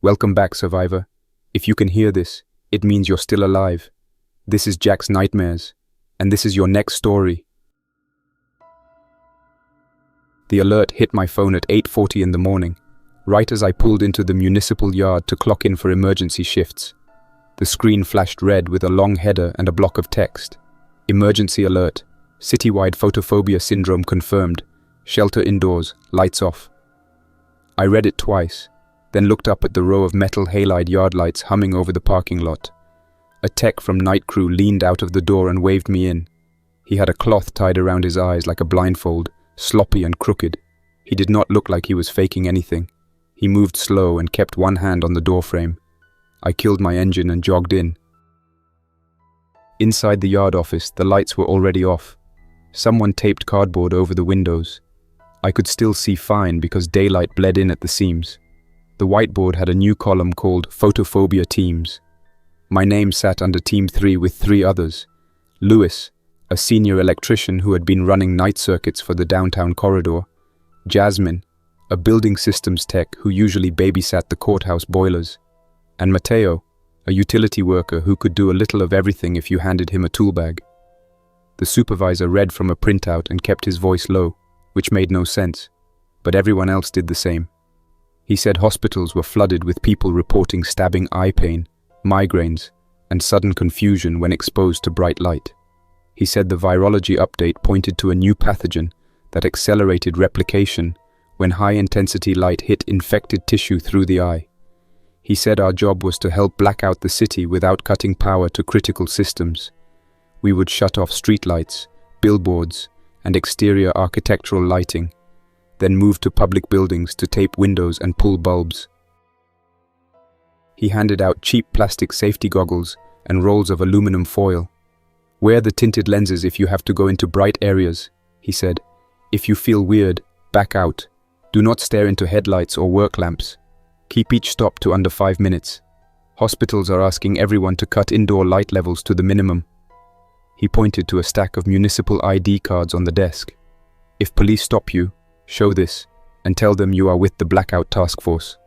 Welcome back, survivor. If you can hear this, it means you're still alive. This is Jack's Nightmares, and this is your next story. The alert hit my phone at 8:40 in the morning, right as I pulled into the municipal yard to clock in for emergency shifts. The screen flashed red with a long header and a block of text. Emergency alert. Citywide Photophobia Syndrome Confirmed. Shelter indoors. Lights off. I read it twice, then looked up at the row of metal halide yard lights humming over the parking lot. A tech from night crew leaned out of the door and waved me in. He had a cloth tied around his eyes like a blindfold, sloppy and crooked. He did not look like he was faking anything. He moved slow and kept one hand on the doorframe. I killed my engine and jogged in. Inside the yard office, the lights were already off. Someone taped cardboard over the windows. I could still see fine because daylight bled in at the seams. The whiteboard had a new column called Photophobia Teams. My name sat under Team 3 with 3 others. Lewis, a senior electrician who had been running night circuits for the downtown corridor. Jasmine, a building systems tech who usually babysat the courthouse boilers. And Mateo, a utility worker who could do a little of everything if you handed him a tool bag. The supervisor read from a printout and kept his voice low, which made no sense, but everyone else did the same. He said hospitals were flooded with people reporting stabbing eye pain, migraines, and sudden confusion when exposed to bright light. He said the virology update pointed to a new pathogen that accelerated replication when high-intensity light hit infected tissue through the eye. He said our job was to help black out the city without cutting power to critical systems. We would shut off streetlights, billboards, and exterior architectural lighting, then move to public buildings to tape windows and pull bulbs. He handed out cheap plastic safety goggles and rolls of aluminum foil. Wear the tinted lenses if you have to go into bright areas, he said. If you feel weird, back out. Do not stare into headlights or work lamps. Keep each stop to under 5 minutes. Hospitals are asking everyone to cut indoor light levels to the minimum. He pointed to a stack of municipal ID cards on the desk. If police stop you, show this and tell them you are with the blackout task force.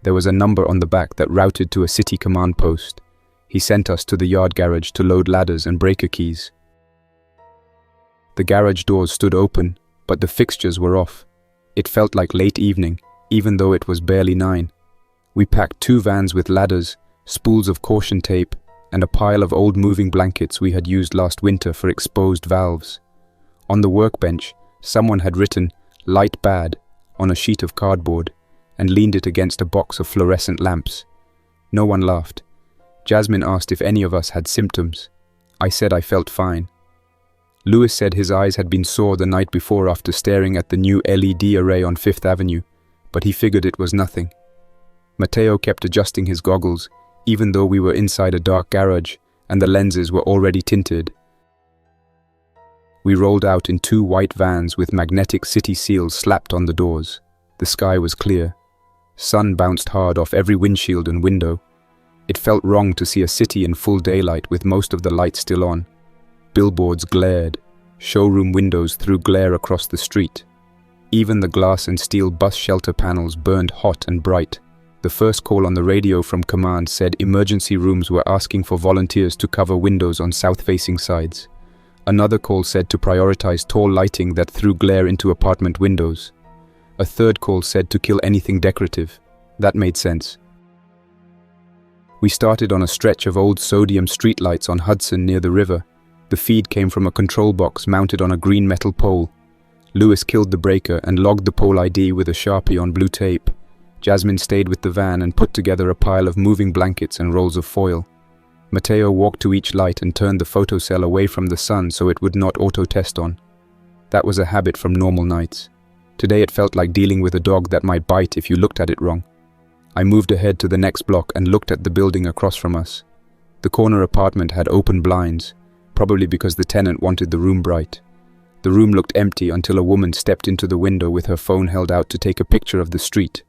There was a number on the back that routed to a city command post. He sent us to the yard garage to load ladders and breaker keys. The garage doors stood open, but the fixtures were off. It felt like late evening, even though it was barely 9. We packed 2 vans with ladders, spools of caution tape, and a pile of old moving blankets we had used last winter for exposed valves. On the workbench, someone had written, "Light bad," on a sheet of cardboard, and leaned it against a box of fluorescent lamps. No one laughed. Jasmine asked if any of us had symptoms. I said I felt fine. Lewis said his eyes had been sore the night before after staring at the new LED array on 5th Avenue, but he figured it was nothing. Mateo kept adjusting his goggles, even though we were inside a dark garage and the lenses were already tinted. We rolled out in 2 white vans with magnetic city seals slapped on the doors. The sky was clear. Sun bounced hard off every windshield and window. It felt wrong to see a city in full daylight with most of the lights still on. Billboards glared. Showroom windows threw glare across the street. Even the glass and steel bus shelter panels burned hot and bright. The first call on the radio from command said emergency rooms were asking for volunteers to cover windows on south-facing sides. Another call said to prioritize tall lighting that threw glare into apartment windows. A third call said to kill anything decorative. That made sense. We started on a stretch of old sodium streetlights on Hudson near the river. The feed came from a control box mounted on a green metal pole. Lewis killed the breaker and logged the pole ID with a Sharpie on blue tape. Jasmine stayed with the van and put together a pile of moving blankets and rolls of foil. Mateo walked to each light and turned the photocell away from the sun so it would not auto-test on. That was a habit from normal nights. Today it felt like dealing with a dog that might bite if you looked at it wrong. I moved ahead to the next block and looked at the building across from us. The corner apartment had open blinds, probably because the tenant wanted the room bright. The room looked empty until a woman stepped into the window with her phone held out to take a picture of the street.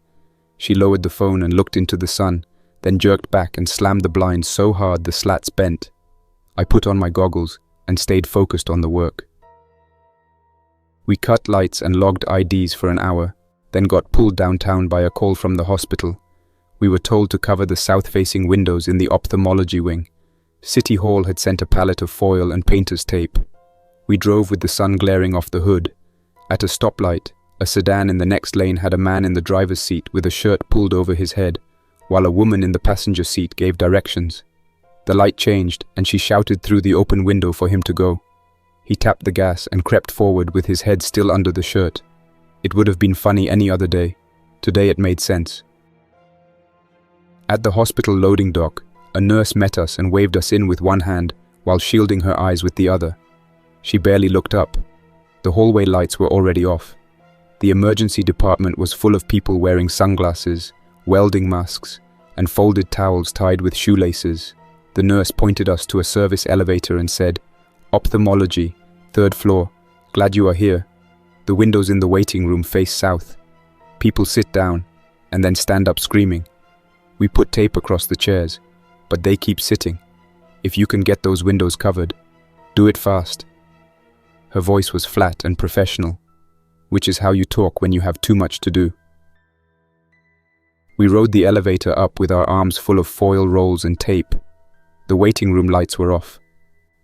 She lowered the phone and looked into the sun, then jerked back and slammed the blinds so hard the slats bent. I put on my goggles and stayed focused on the work. We cut lights and logged IDs for an hour, then got pulled downtown by a call from the hospital. We were told to cover the south-facing windows in the ophthalmology wing. City Hall had sent a pallet of foil and painter's tape. We drove with the sun glaring off the hood. At a stoplight, a sedan in the next lane had a man in the driver's seat with a shirt pulled over his head, while a woman in the passenger seat gave directions. The light changed, and she shouted through the open window for him to go. He tapped the gas and crept forward with his head still under the shirt. It would have been funny any other day. Today it made sense. At the hospital loading dock, a nurse met us and waved us in with one hand while shielding her eyes with the other. She barely looked up. The hallway lights were already off. The emergency department was full of people wearing sunglasses, welding masks, and folded towels tied with shoelaces. The nurse pointed us to a service elevator and said, "Ophthalmology, 3rd floor. Glad you are here." The windows in the waiting room face south. People sit down and then stand up screaming. We put tape across the chairs, but they keep sitting. If you can get those windows covered, do it fast. Her voice was flat and professional, which is how you talk when you have too much to do. We rode the elevator up with our arms full of foil rolls and tape. The waiting room lights were off.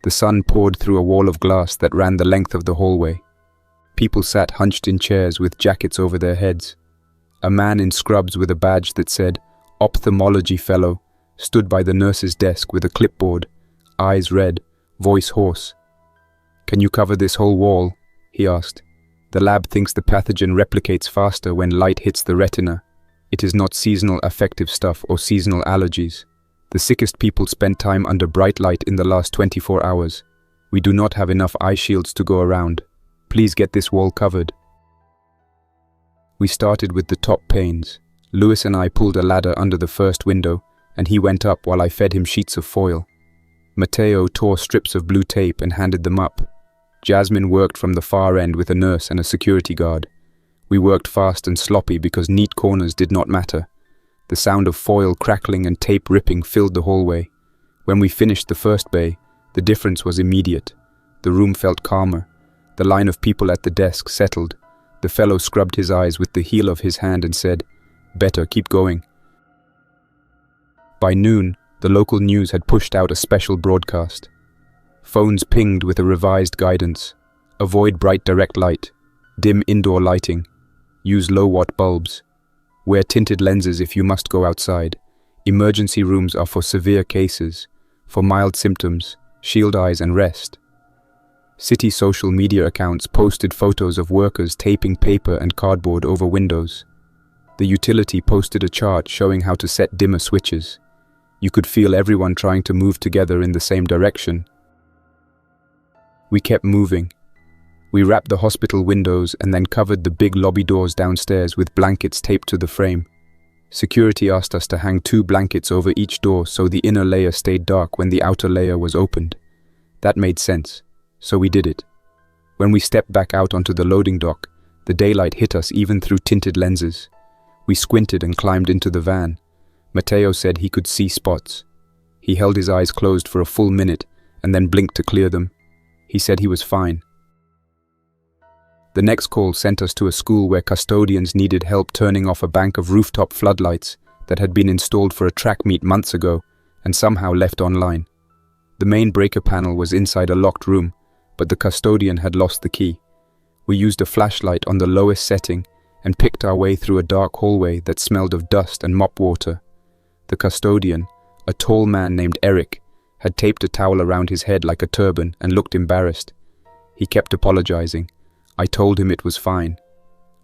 The sun poured through a wall of glass that ran the length of the hallway. People sat hunched in chairs with jackets over their heads. A man in scrubs with a badge that said, "Ophthalmology Fellow," stood by the nurse's desk with a clipboard, eyes red, voice hoarse. "Can you cover this whole wall?" he asked. "The lab thinks the pathogen replicates faster when light hits the retina. It is not seasonal affective stuff or seasonal allergies. The sickest people spent time under bright light in the last 24 hours. We do not have enough eye shields to go around. Please get this wall covered." We started with the top panes. Lewis and I pulled a ladder under the first window, and he went up while I fed him sheets of foil. Mateo tore strips of blue tape and handed them up. Jasmine worked from the far end with a nurse and a security guard. We worked fast and sloppy because neat corners did not matter. The sound of foil crackling and tape ripping filled the hallway. When we finished the first bay, the difference was immediate. The room felt calmer. The line of people at the desk settled. The fellow scrubbed his eyes with the heel of his hand and said, "Better, keep going." By noon, the local news had pushed out a special broadcast. Phones pinged with a revised guidance. Avoid bright direct light. Dim indoor lighting. Use low-watt bulbs. Wear tinted lenses if you must go outside. Emergency rooms are for severe cases. For mild symptoms, shield eyes and rest. City social media accounts posted photos of workers taping paper and cardboard over windows. The utility posted a chart showing how to set dimmer switches. You could feel everyone trying to move together in the same direction. We kept moving. We wrapped the hospital windows and then covered the big lobby doors downstairs with blankets taped to the frame. Security asked us to hang 2 blankets over each door so the inner layer stayed dark when the outer layer was opened. That made sense, so we did it. When we stepped back out onto the loading dock, the daylight hit us even through tinted lenses. We squinted and climbed into the van. Mateo said he could see spots. He held his eyes closed for a full minute and then blinked to clear them. He said he was fine. The next call sent us to a school where custodians needed help turning off a bank of rooftop floodlights that had been installed for a track meet months ago and somehow left online. The main breaker panel was inside a locked room, but the custodian had lost the key. We used a flashlight on the lowest setting and picked our way through a dark hallway that smelled of dust and mop water. The custodian, a tall man named Eric, had taped a towel around his head like a turban and looked embarrassed. He kept apologizing. I told him it was fine.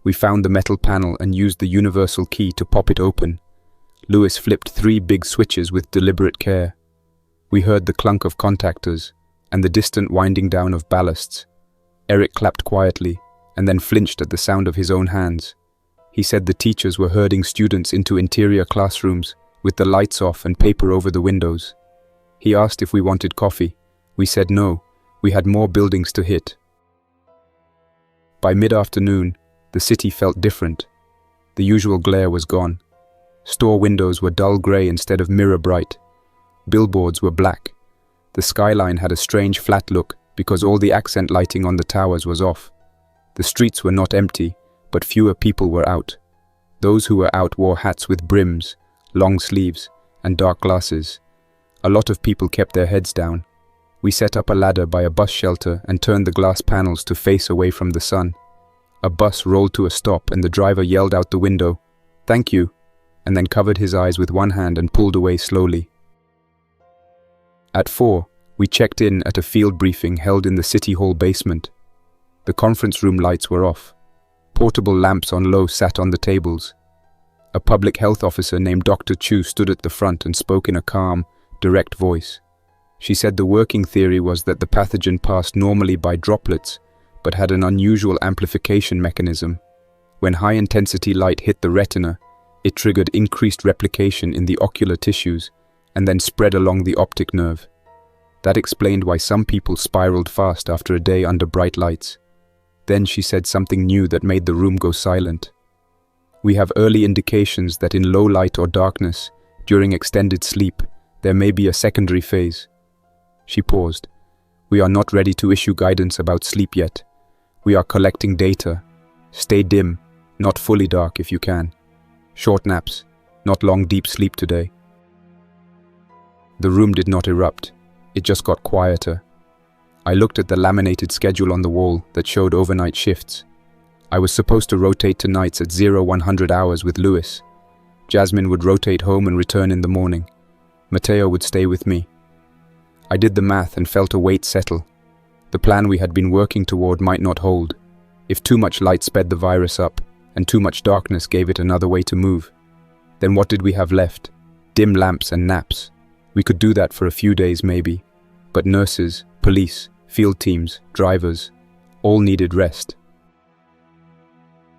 We found the metal panel and used the universal key to pop it open. Lewis flipped 3 big switches with deliberate care. We heard the clunk of contactors and the distant winding down of ballasts. Eric clapped quietly and then flinched at the sound of his own hands. He said the teachers were herding students into interior classrooms with the lights off and paper over the windows. He asked if we wanted coffee. We said no. We had more buildings to hit. By mid-afternoon, the city felt different. The usual glare was gone. Store windows were dull grey instead of mirror bright. Billboards were black. The skyline had a strange flat look because all the accent lighting on the towers was off. The streets were not empty, but fewer people were out. Those who were out wore hats with brims, long sleeves, and dark glasses. A lot of people kept their heads down. We set up a ladder by a bus shelter and turned the glass panels to face away from the sun. A bus rolled to a stop and the driver yelled out the window, "Thank you," and then covered his eyes with one hand and pulled away slowly. At 4, we checked in at a field briefing held in the City Hall basement. The conference room lights were off. Portable lamps on low sat on the tables. A public health officer named Dr. Chu stood at the front and spoke in a calm, direct voice. She said the working theory was that the pathogen passed normally by droplets, but had an unusual amplification mechanism. When high-intensity light hit the retina, it triggered increased replication in the ocular tissues and then spread along the optic nerve. That explained why some people spiraled fast after a day under bright lights. Then she said something new that made the room go silent. "We have early indications that in low light or darkness, during extended sleep, there may be a secondary phase." She paused. "We are not ready to issue guidance about sleep yet. We are collecting data. Stay dim, not fully dark if you can. Short naps, not long deep sleep today." The room did not erupt. It just got quieter. I looked at the laminated schedule on the wall that showed overnight shifts. I was supposed to rotate to nights at 0100 hours with Louis. Jasmine would rotate home and return in the morning. Mateo would stay with me. I did the math and felt a weight settle. The plan we had been working toward might not hold. If too much light sped the virus up, and too much darkness gave it another way to move, then what did we have left? Dim lamps and naps. We could do that for a few days maybe. But nurses, police, field teams, drivers, all needed rest.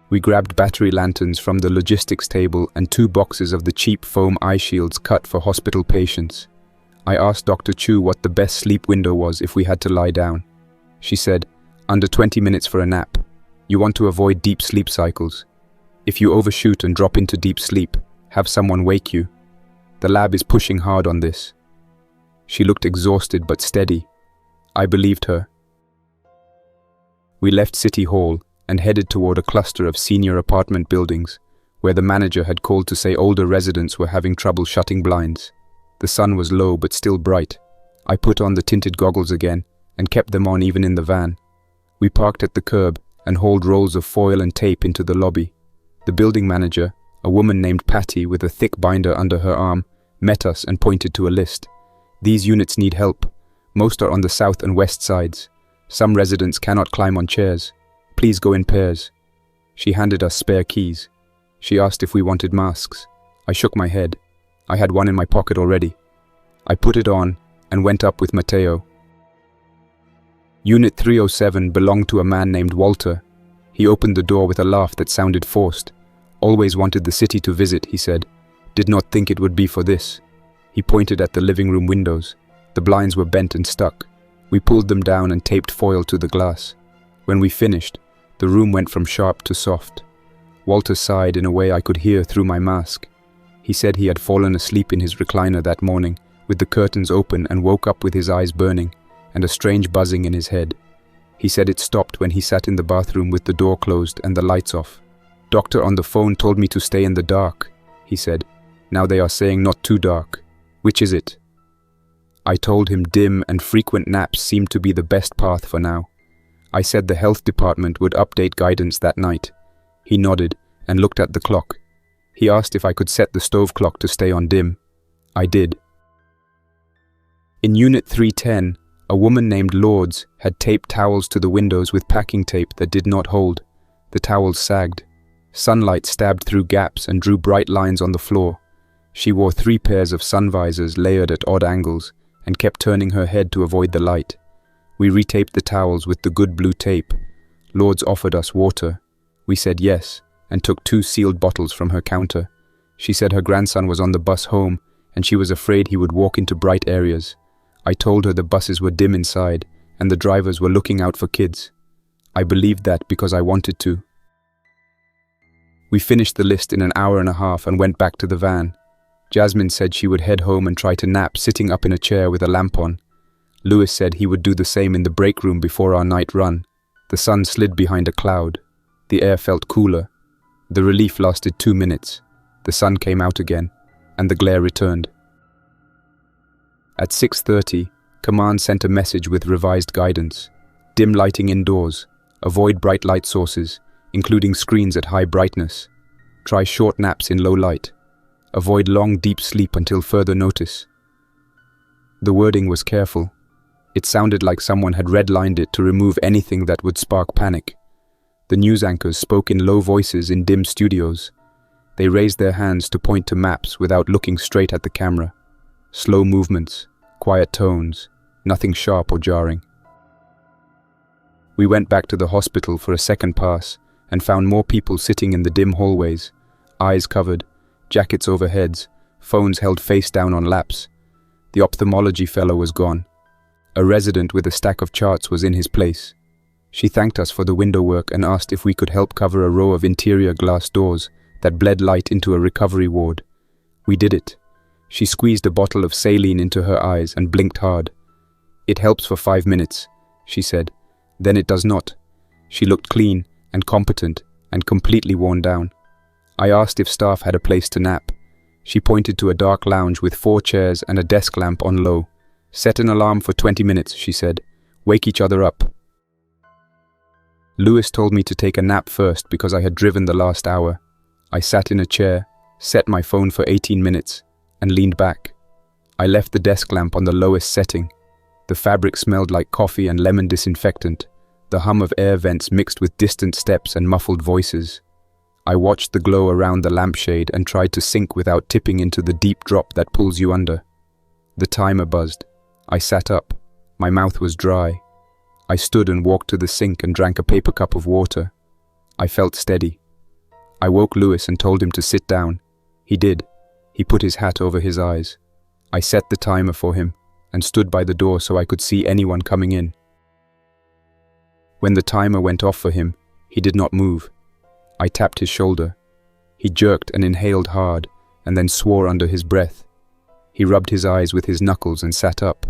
We grabbed battery lanterns from the logistics table and 2 boxes of the cheap foam eye shields cut for hospital patients. I asked Dr. Chu what the best sleep window was if we had to lie down. She said, "Under 20 minutes for a nap. You want to avoid deep sleep cycles. If you overshoot and drop into deep sleep, have someone wake you. The lab is pushing hard on this." She looked exhausted but steady. I believed her. We left City Hall and headed toward a cluster of senior apartment buildings, where the manager had called to say older residents were having trouble shutting blinds. The sun was low but still bright. I put on the tinted goggles again and kept them on even in the van. We parked at the curb and hauled rolls of foil and tape into the lobby. The building manager, a woman named Patty with a thick binder under her arm, met us and pointed to a list. "These units need help. Most are on the south and west sides. Some residents cannot climb on chairs. Please go in pairs." She handed us spare keys. She asked if we wanted masks. I shook my head. I had one in my pocket already. I put it on and went up with Mateo. Unit 307 belonged to a man named Walter. He opened the door with a laugh that sounded forced. "Always wanted the city to visit," he said. "Did not think it would be for this." He pointed at the living room windows. The blinds were bent and stuck. We pulled them down and taped foil to the glass. When we finished, the room went from sharp to soft. Walter sighed in a way I could hear through my mask. He said he had fallen asleep in his recliner that morning, with the curtains open, and woke up with his eyes burning and a strange buzzing in his head. He said it stopped when he sat in the bathroom with the door closed and the lights off. "Doctor on the phone told me to stay in the dark," he said. "Now they are saying not too dark. Which is it?" I told him dim and frequent naps seemed to be the best path for now. I said the health department would update guidance that night. He nodded and looked at the clock. He asked if I could set the stove clock to stay on dim. I did. In Unit 310, a woman named Lourdes had taped towels to the windows with packing tape that did not hold. The towels sagged. Sunlight stabbed through gaps and drew bright lines on the floor. She wore 3 pairs of sun visors layered at odd angles and kept turning her head to avoid the light. We retaped the towels with the good blue tape. Lourdes offered us water. We said yes and took 2 sealed bottles from her counter. She said her grandson was on the bus home and she was afraid he would walk into bright areas. I told her the buses were dim inside and the drivers were looking out for kids. I believed that because I wanted to. We finished the list in an hour and a half and went back to the van. Jasmine said she would head home and try to nap sitting up in a chair with a lamp on. Louis said he would do the same in the break room before our night run. The sun slid behind a cloud. The air felt cooler. The relief lasted 2 minutes. The sun came out again. and the glare returned. At 6:30, Command sent a message with revised guidance. Dim lighting indoors. Avoid bright light sources, including screens at high brightness. Try short naps in low light. Avoid long, deep sleep until further notice. The wording was careful. It sounded like someone had redlined it to remove anything that would spark panic. The news anchors spoke in low voices in dim studios. They raised their hands to point to maps without looking straight at the camera. Slow movements, quiet tones, nothing sharp or jarring. We went back to the hospital for a second pass and found more people sitting in the dim hallways, eyes covered, jackets over heads, phones held face down on laps. The ophthalmology fellow was gone. A resident with a stack of charts was in his place. She thanked us for the window work and asked if we could help cover a row of interior glass doors that bled light into a recovery ward. We did it. She squeezed a bottle of saline into her eyes and blinked hard. "It helps for 5 minutes," she said. "Then it does not." She looked clean and competent and completely worn down. I asked if staff had a place to nap. She pointed to a dark lounge with 4 chairs and a desk lamp on low. "Set an alarm for 20 minutes, she said. "Wake each other up." Lewis told me to take a nap first because I had driven the last hour. I sat in a chair, set my phone for 18 minutes, and leaned back. I left the desk lamp on the lowest setting. The fabric smelled like coffee and lemon disinfectant. The hum of air vents mixed with distant steps and muffled voices. I watched the glow around the lampshade and tried to sink without tipping into the deep drop that pulls you under. The timer buzzed. I sat up. My mouth was dry. I stood and walked to the sink and drank a paper cup of water. I felt steady. I woke Lewis and told him to sit down. He did. He put his hat over his eyes. I set the timer for him and stood by the door so I could see anyone coming in. When the timer went off for him, he did not move. I tapped his shoulder. He jerked and inhaled hard and then swore under his breath. He rubbed his eyes with his knuckles and sat up.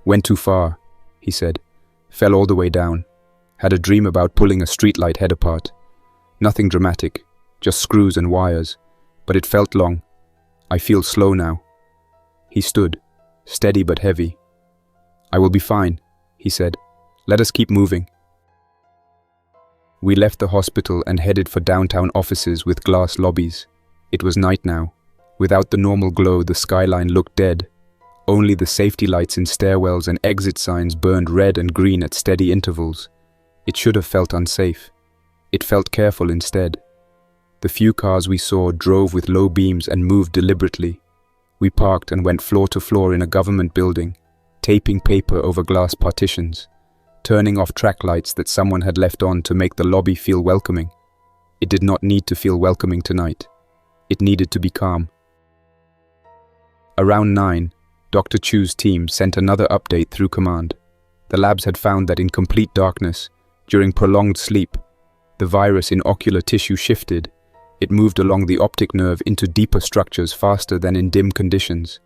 "Went too far," he said. "Fell all the way down. Had a dream about pulling a streetlight head apart. Nothing dramatic, just screws and wires, but it felt long. I feel slow now." He stood, steady but heavy. "I will be fine," he said. "Let us keep moving." We left the hospital and headed for downtown offices with glass lobbies. It was night now. Without the normal glow, the skyline looked dead. Only the safety lights in stairwells and exit signs burned red and green at steady intervals. It should have felt unsafe. It felt careful instead. The few cars we saw drove with low beams and moved deliberately. We parked and went floor to floor in a government building, taping paper over glass partitions, turning off track lights that someone had left on to make the lobby feel welcoming. It did not need to feel welcoming tonight. It needed to be calm. Around 9, Dr. Chu's team sent another update through command. The labs had found that in complete darkness, during prolonged sleep, the virus in ocular tissue shifted. It moved along the optic nerve into deeper structures faster than in dim conditions.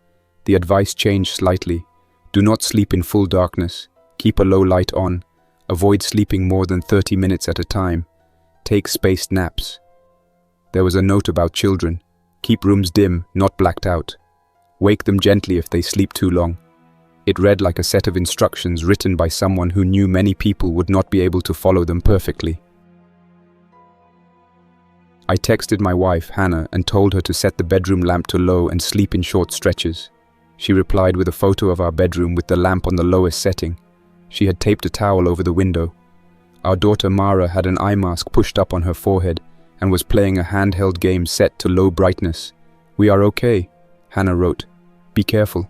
The advice changed slightly. Do not sleep in full darkness. Keep a low light on. Avoid sleeping more than 30 minutes at a time. Take spaced naps. There was a note about children. Keep rooms dim, not blacked out. Wake them gently if they sleep too long. It read like a set of instructions written by someone who knew many people would not be able to follow them perfectly. I texted my wife, Hannah, and told her to set the bedroom lamp to low and sleep in short stretches. She replied with a photo of our bedroom with the lamp on the lowest setting. She had taped a towel over the window. Our daughter Mara had an eye mask pushed up on her forehead and was playing a handheld game set to low brightness. "We are okay," Hannah wrote. "Be careful."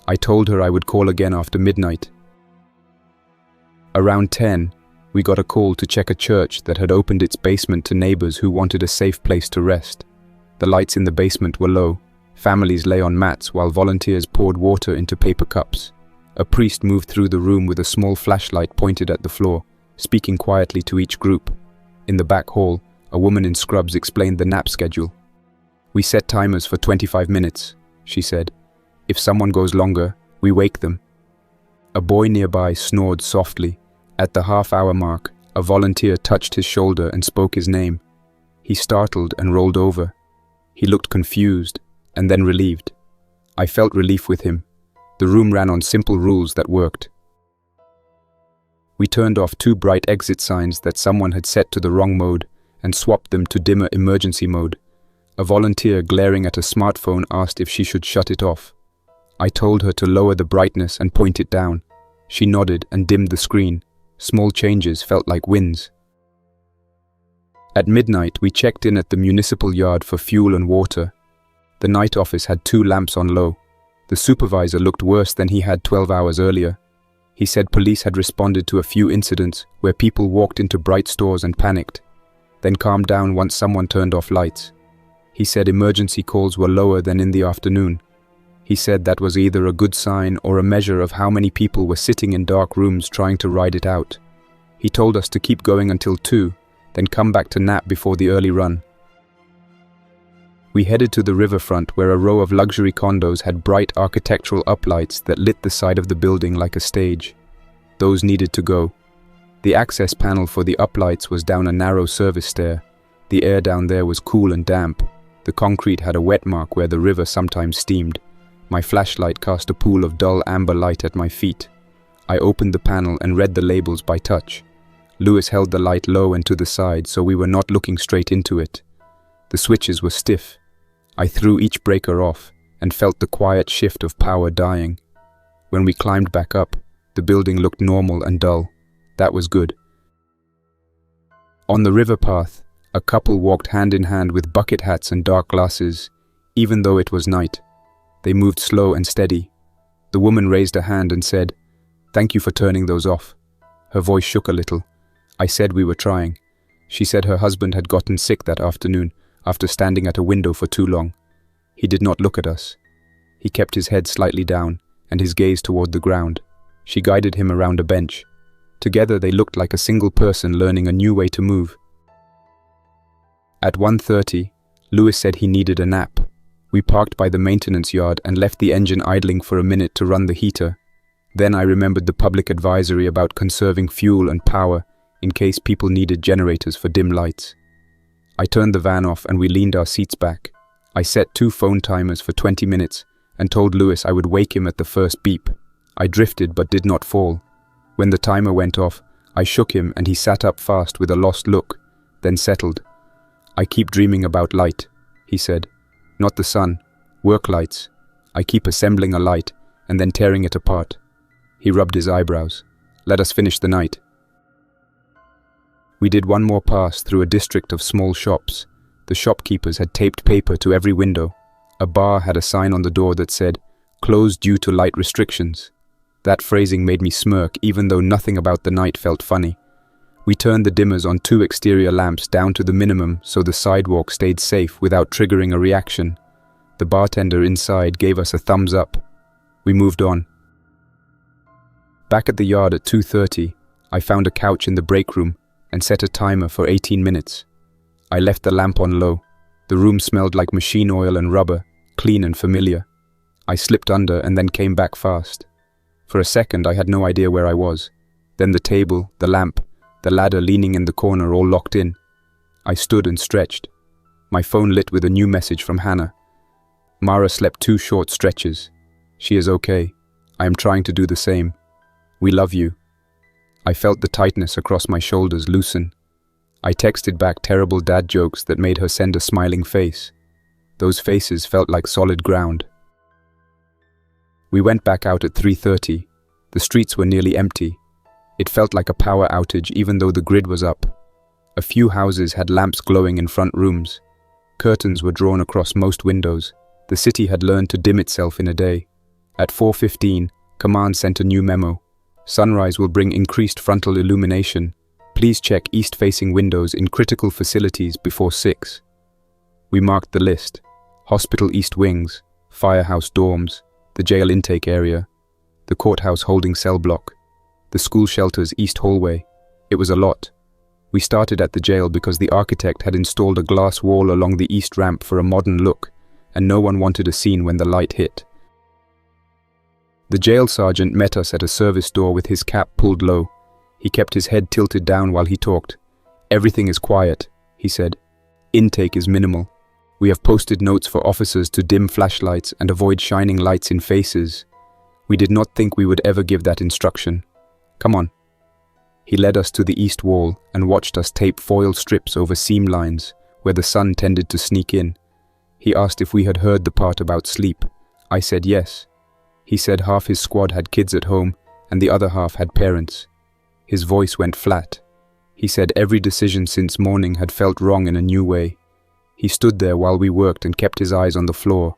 I told her I would call again after midnight. Around 10, we got a call to check a church that had opened its basement to neighbors who wanted a safe place to rest. The lights in the basement were low. Families lay on mats while volunteers poured water into paper cups. A priest moved through the room with a small flashlight pointed at the floor, speaking quietly to each group. In the back hall, a woman in scrubs explained the nap schedule. "We set timers for 25 minutes, she said. "If someone goes longer, we wake them." A boy nearby snored softly. At the half-hour mark, a volunteer touched his shoulder and spoke his name. He startled and rolled over. He looked confused, and then relieved. I felt relief with him. The room ran on simple rules that worked. We turned off 2 bright exit signs that someone had set to the wrong mode and swapped them to dimmer emergency mode. A volunteer glaring at a smartphone asked if she should shut it off. I told her to lower the brightness and point it down. She nodded and dimmed the screen. Small changes felt like wins. At midnight, we checked in at the municipal yard for fuel and water. The night office had 2 lamps on low. The supervisor looked worse than he had 12 hours earlier. He said police had responded to a few incidents where people walked into bright stores and panicked, then calmed down once someone turned off lights. He said emergency calls were lower than in the afternoon. He said that was either a good sign or a measure of how many people were sitting in dark rooms trying to ride it out. He told us to keep going until 2, then come back to nap before the early run. We headed to the riverfront where a row of luxury condos had bright architectural uplights that lit the side of the building like a stage. Those needed to go. The access panel for the uplights was down a narrow service stair. The air down there was cool and damp. The concrete had a wet mark where the river sometimes steamed. My flashlight cast a pool of dull amber light at my feet. I opened the panel and read the labels by touch. Lewis held the light low and to the side so we were not looking straight into it. The switches were stiff. I threw each breaker off and felt the quiet shift of power dying. When we climbed back up, the building looked normal and dull. That was good. On the river path, a couple walked hand in hand with bucket hats and dark glasses, even though it was night. They moved slow and steady. The woman raised a hand and said, "Thank you for turning those off." Her voice shook a little. I said we were trying. She said her husband had gotten sick that afternoon after standing at a window for too long. He did not look at us. He kept his head slightly down and his gaze toward the ground. She guided him around a bench. Together they looked like a single person learning a new way to move. At 1:30, Lewis said he needed a nap. We parked by the maintenance yard and left the engine idling for a minute to run the heater. Then I remembered the public advisory about conserving fuel and power in case people needed generators for dim lights. I turned the van off and we leaned our seats back. I set 2 phone timers for 20 minutes and told Lewis I would wake him at the first beep. I drifted but did not fall. When the timer went off, I shook him and he sat up fast with a lost look, then settled. "I keep dreaming about light," he said. "Not the sun. Work lights. I keep assembling a light and then tearing it apart." He rubbed his eyebrows. "Let us finish the night." We did one more pass through a district of small shops. The shopkeepers had taped paper to every window. A bar had a sign on the door that said, "Closed due to light restrictions." That phrasing made me smirk even though nothing about the night felt funny. We turned the dimmers on 2 exterior lamps down to the minimum so the sidewalk stayed safe without triggering a reaction. The bartender inside gave us a thumbs up. We moved on. Back at the yard at 2:30, I found a couch in the break room and set a timer for 18 minutes. I left the lamp on low. The room smelled like machine oil and rubber, clean and familiar. I slipped under and then came back fast. For a second I had no idea where I was. Then the table, the lamp, the ladder leaning in the corner all locked in. I stood and stretched. My phone lit with a new message from Hannah. Mara slept 2 short stretches. She is okay. I am trying to do the same. We love you. I felt the tightness across my shoulders loosen. I texted back terrible dad jokes that made her send a smiling face. Those faces felt like solid ground. We went back out at 3:30. The streets were nearly empty. It felt like a power outage even though the grid was up. A few houses had lamps glowing in front rooms. Curtains were drawn across most windows. The city had learned to dim itself in a day. At 4:15, Command sent a new memo. Sunrise will bring increased frontal illumination. Please check east-facing windows in critical facilities before 6. We marked the list. Hospital east wings, firehouse dorms, the jail intake area, the courthouse holding cell block, the school shelter's east hallway. It was a lot. We started at the jail because the architect had installed a glass wall along the east ramp for a modern look, and no one wanted a scene when the light hit. The jail sergeant met us at a service door with his cap pulled low. He kept his head tilted down while he talked. "Everything is quiet," he said. "Intake is minimal. We have posted notes for officers to dim flashlights and avoid shining lights in faces. We did not think we would ever give that instruction. Come on." He led us to the east wall and watched us tape foil strips over seam lines where the sun tended to sneak in. He asked if we had heard the part about sleep. I said yes. He said half his squad had kids at home and the other half had parents. His voice went flat. He said every decision since morning had felt wrong in a new way. He stood there while we worked and kept his eyes on the floor.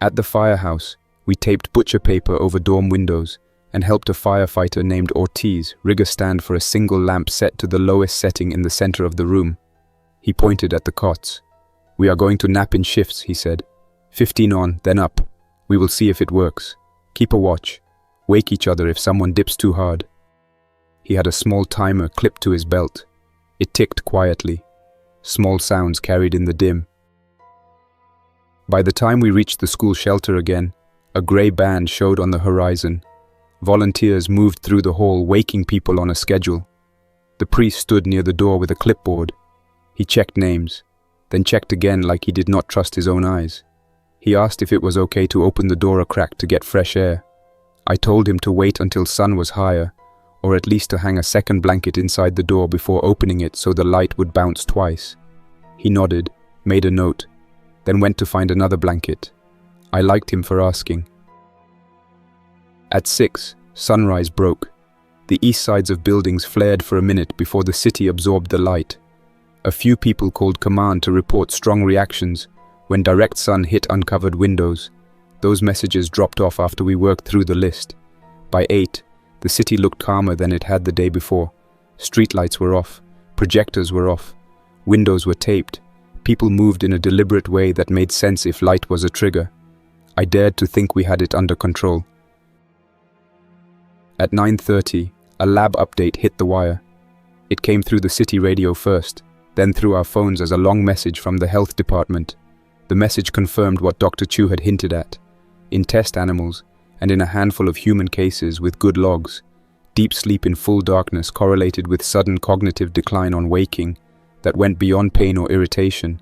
At the firehouse, we taped butcher paper over dorm windows and helped a firefighter named Ortiz rig a stand for a single lamp set to the lowest setting in the center of the room. He pointed at the cots. "We are going to nap in shifts," he said. 15 on, then up. We will see if it works. Keep a watch. Wake each other if someone dips too hard." He had a small timer clipped to his belt. It ticked quietly. Small sounds carried in the dim. By the time we reached the school shelter again, a grey band showed on the horizon. Volunteers moved through the hall, waking people on a schedule. The priest stood near the door with a clipboard. He checked names, then checked again like he did not trust his own eyes. He asked if it was okay to open the door a crack to get fresh air. I told him to wait until sun was higher, or at least to hang a second blanket inside the door before opening it so the light would bounce twice. He nodded, made a note, then went to find another blanket. I liked him for asking. At 6, sunrise broke. The east sides of buildings flared for a minute before the city absorbed the light. A few people called command to report strong reactions when direct sun hit uncovered windows. Those messages dropped off after we worked through the list. By 8, the city looked calmer than it had the day before. Streetlights were off, projectors were off, windows were taped. People moved in a deliberate way that made sense if light was a trigger. I dared to think we had it under control. At 9:30, a lab update hit the wire. It came through the city radio first, then through our phones as a long message from the health department. The message confirmed what Dr. Chu had hinted at. In test animals, and in a handful of human cases with good logs, deep sleep in full darkness correlated with sudden cognitive decline on waking that went beyond pain or irritation.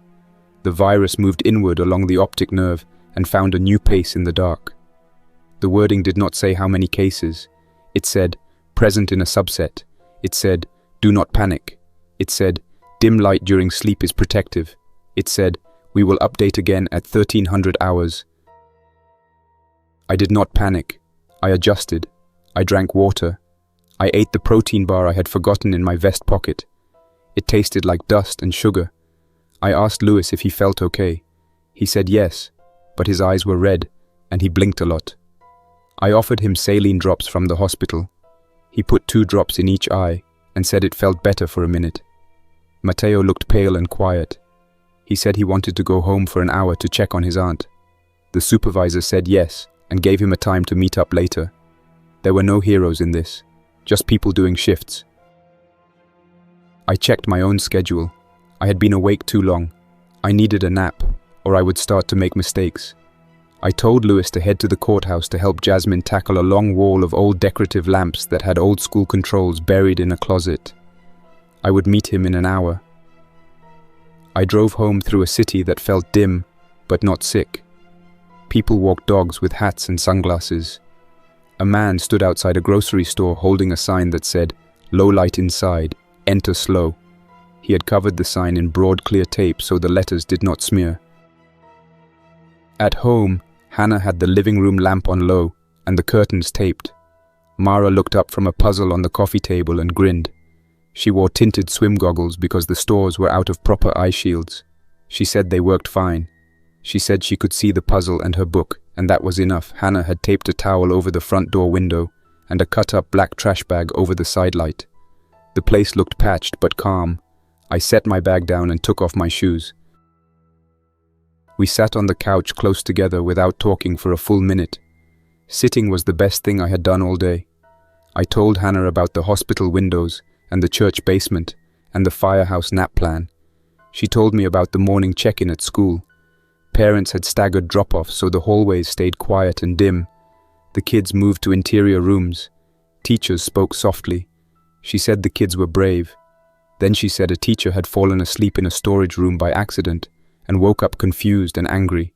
The virus moved inward along the optic nerve and found a new pace in the dark. The wording did not say how many cases. It said, present in a subset. It said, do not panic. It said, dim light during sleep is protective. It said, we will update again at 1300 hours. I did not panic. I adjusted. I drank water. I ate the protein bar I had forgotten in my vest pocket. It tasted like dust and sugar. I asked Lewis if he felt okay. He said yes, but his eyes were red and he blinked a lot. I offered him saline drops from the hospital. He put 2 drops in each eye and said it felt better for a minute. Mateo looked pale and quiet. He said he wanted to go home for an hour to check on his aunt. The supervisor said yes and gave him a time to meet up later. There were no heroes in this, just people doing shifts. I checked my own schedule. I had been awake too long. I needed a nap, or I would start to make mistakes. I told Lewis to head to the courthouse to help Jasmine tackle a long wall of old decorative lamps that had old school controls buried in a closet. I would meet him in an hour. I drove home through a city that felt dim, but not sick. People walked dogs with hats and sunglasses. A man stood outside a grocery store holding a sign that said, low light inside, enter slow. He had covered the sign in broad clear tape so the letters did not smear. At home, Hannah had the living room lamp on low and the curtains taped. Mara looked up from a puzzle on the coffee table and grinned. She wore tinted swim goggles because the stores were out of proper eye shields. She said they worked fine. She said she could see the puzzle and her book, and that was enough. Hannah had taped a towel over the front door window and a cut-up black trash bag over the side light. The place looked patched but calm. I set my bag down and took off my shoes. We sat on the couch close together without talking for a full minute. Sitting was the best thing I had done all day. I told Hannah about the hospital windows and the church basement and the firehouse nap plan. She told me about the morning check-in at school. Parents had staggered drop-offs so the hallways stayed quiet and dim. The kids moved to interior rooms. Teachers spoke softly. She said the kids were brave. Then she said a teacher had fallen asleep in a storage room by accident and woke up confused and angry,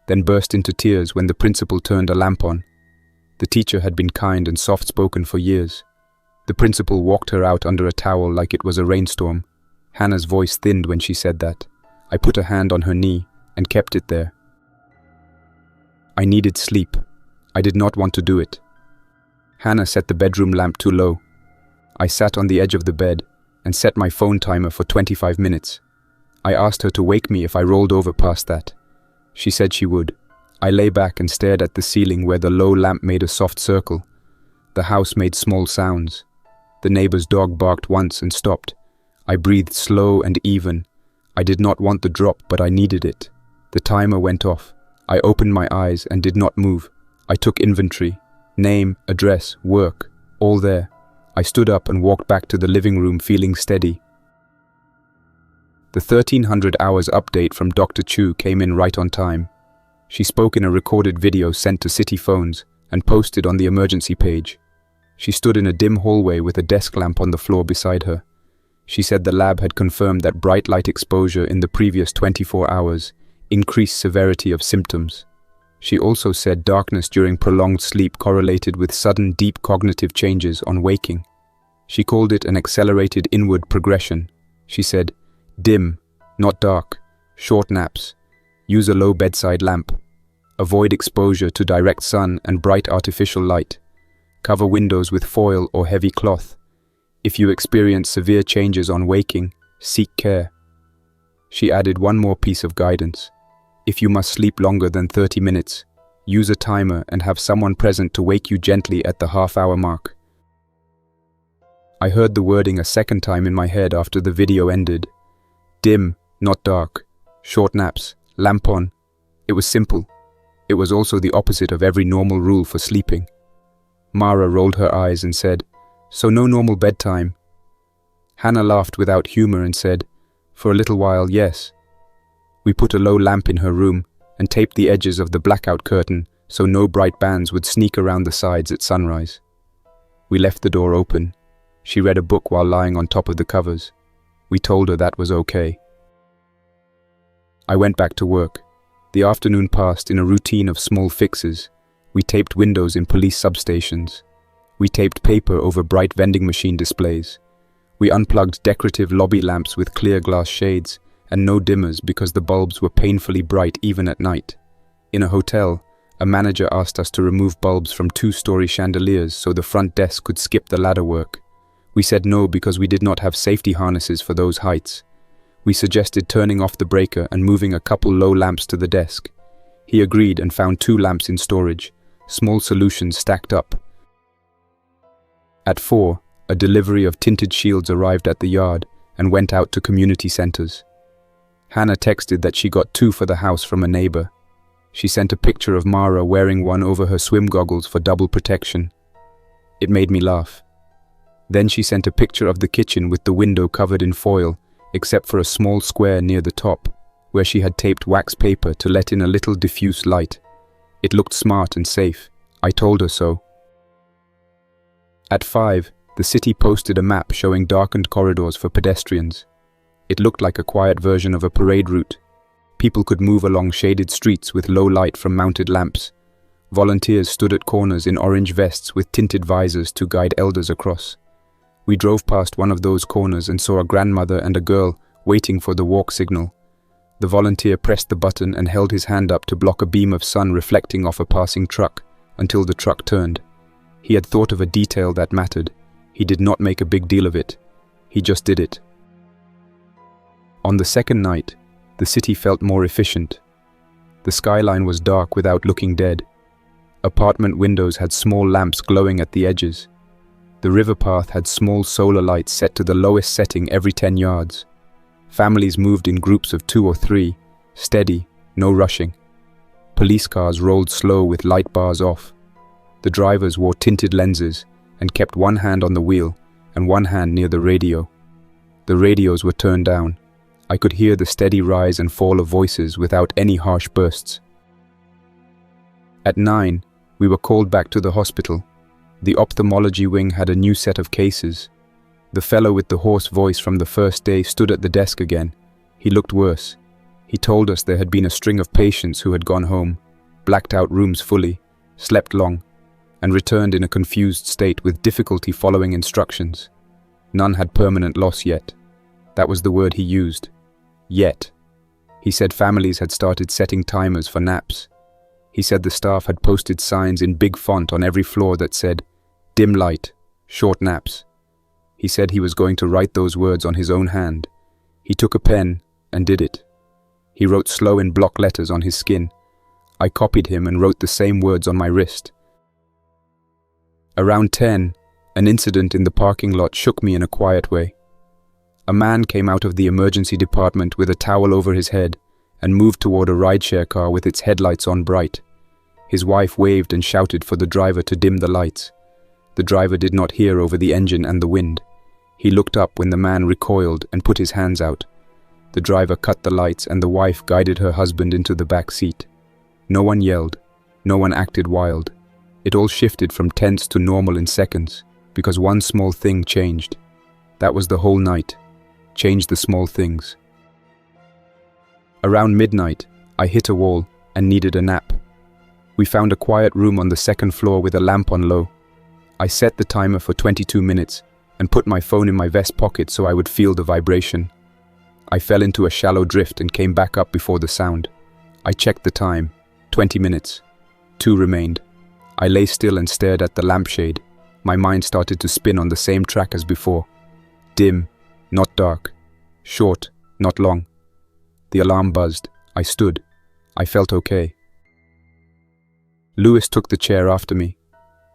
then burst into tears when the principal turned a lamp on. The teacher had been kind and soft-spoken for years. The principal walked her out under a towel like it was a rainstorm. Hannah's voice thinned when she said that. I put a hand on her knee and kept it there. I needed sleep. I did not want to do it. Hannah set the bedroom lamp too low. I sat on the edge of the bed and set my phone timer for 25 minutes. I asked her to wake me if I rolled over past that. She said she would. I lay back and stared at the ceiling where the low lamp made a soft circle. The house made small sounds. The neighbor's dog barked once and stopped. I breathed slow and even. I did not want the drop, but I needed it. The timer went off. I opened my eyes and did not move. I took inventory. Name, address, work, all there. I stood up and walked back to the living room feeling steady. The 1300 hours update from Dr. Chu came in right on time. She spoke in a recorded video sent to city phones and posted on the emergency page. She stood in a dim hallway with a desk lamp on the floor beside her. She said the lab had confirmed that bright light exposure in the previous 24 hours increased severity of symptoms. She also said darkness during prolonged sleep correlated with sudden deep cognitive changes on waking. She called it an accelerated inward progression. She said, dim, not dark, short naps, use a low bedside lamp, avoid exposure to direct sun and bright artificial light, cover windows with foil or heavy cloth. If you experience severe changes on waking, seek care. She added one more piece of guidance. If you must sleep longer than 30 minutes, use a timer and have someone present to wake you gently at the half-hour mark. I heard the wording a second time in my head after the video ended. Dim, not dark, short naps, lamp on. It was simple. It was also the opposite of every normal rule for sleeping. Mara rolled her eyes and said, "So no normal bedtime?" Hannah laughed without humor and said, "For a little while, yes." We put a low lamp in her room and taped the edges of the blackout curtain so no bright bands would sneak around the sides at sunrise. We left the door open. She read a book while lying on top of the covers. We told her that was okay. I went back to work. The afternoon passed in a routine of small fixes. We taped windows in police substations. We taped paper over bright vending machine displays. We unplugged decorative lobby lamps with clear glass shades and no dimmers because the bulbs were painfully bright even at night. In a hotel, a manager asked us to remove bulbs from 2-story chandeliers so the front desk could skip the ladder work. We said no because we did not have safety harnesses for those heights. We suggested turning off the breaker and moving a couple low lamps to the desk. He agreed and found 2 lamps in storage, small solutions stacked up. At 4, a delivery of tinted shields arrived at the yard and went out to community centers. Hannah texted that she got 2 for the house from a neighbor. She sent a picture of Mara wearing one over her swim goggles for double protection. It made me laugh. Then she sent a picture of the kitchen with the window covered in foil, except for a small square near the top, where she had taped wax paper to let in a little diffuse light. It looked smart and safe. I told her so. At 5, the city posted a map showing darkened corridors for pedestrians. It looked like a quiet version of a parade route. People could move along shaded streets with low light from mounted lamps. Volunteers stood at corners in orange vests with tinted visors to guide elders across. We drove past one of those corners and saw a grandmother and a girl waiting for the walk signal. The volunteer pressed the button and held his hand up to block a beam of sun reflecting off a passing truck until the truck turned. He had thought of a detail that mattered. He did not make a big deal of it. He just did it. On the second night, the city felt more efficient. The skyline was dark without looking dead. Apartment windows had small lamps glowing at the edges. The river path had small solar lights set to the lowest setting every 10 yards. Families moved in groups of 2 or 3, steady, no rushing. Police cars rolled slow with light bars off. The drivers wore tinted lenses and kept one hand on the wheel and one hand near the radio. The radios were turned down. I could hear the steady rise and fall of voices without any harsh bursts. At 9, we were called back to the hospital. The ophthalmology wing had a new set of cases. The fellow with the hoarse voice from the first day stood at the desk again. He looked worse. He told us there had been a string of patients who had gone home, blacked out rooms fully, slept long, and returned in a confused state with difficulty following instructions. None had permanent loss yet. That was the word he used. Yet. He said families had started setting timers for naps. He said the staff had posted signs in big font on every floor that said, "Dim light, short naps." He said he was going to write those words on his own hand. He took a pen and did it. He wrote slow in block letters on his skin. I copied him and wrote the same words on my wrist. Around 10, an incident in the parking lot shook me in a quiet way. A man came out of the emergency department with a towel over his head and moved toward a rideshare car with its headlights on bright. His wife waved and shouted for the driver to dim the lights. The driver did not hear over the engine and the wind. He looked up when the man recoiled and put his hands out. The driver cut the lights and the wife guided her husband into the back seat. No one yelled. No one acted wild. It all shifted from tense to normal in seconds because one small thing changed. That was the whole night. Changed the small things. Around midnight, I hit a wall and needed a nap. We found a quiet room on the second floor with a lamp on low. I set the timer for 22 minutes and put my phone in my vest pocket so I would feel the vibration. I fell into a shallow drift and came back up before the sound. I checked the time. 20 minutes. 2 remained. I lay still and stared at the lampshade. My mind started to spin on the same track as before. Dim, not dark. Short, not long. The alarm buzzed. I stood. I felt okay. Lewis took the chair after me.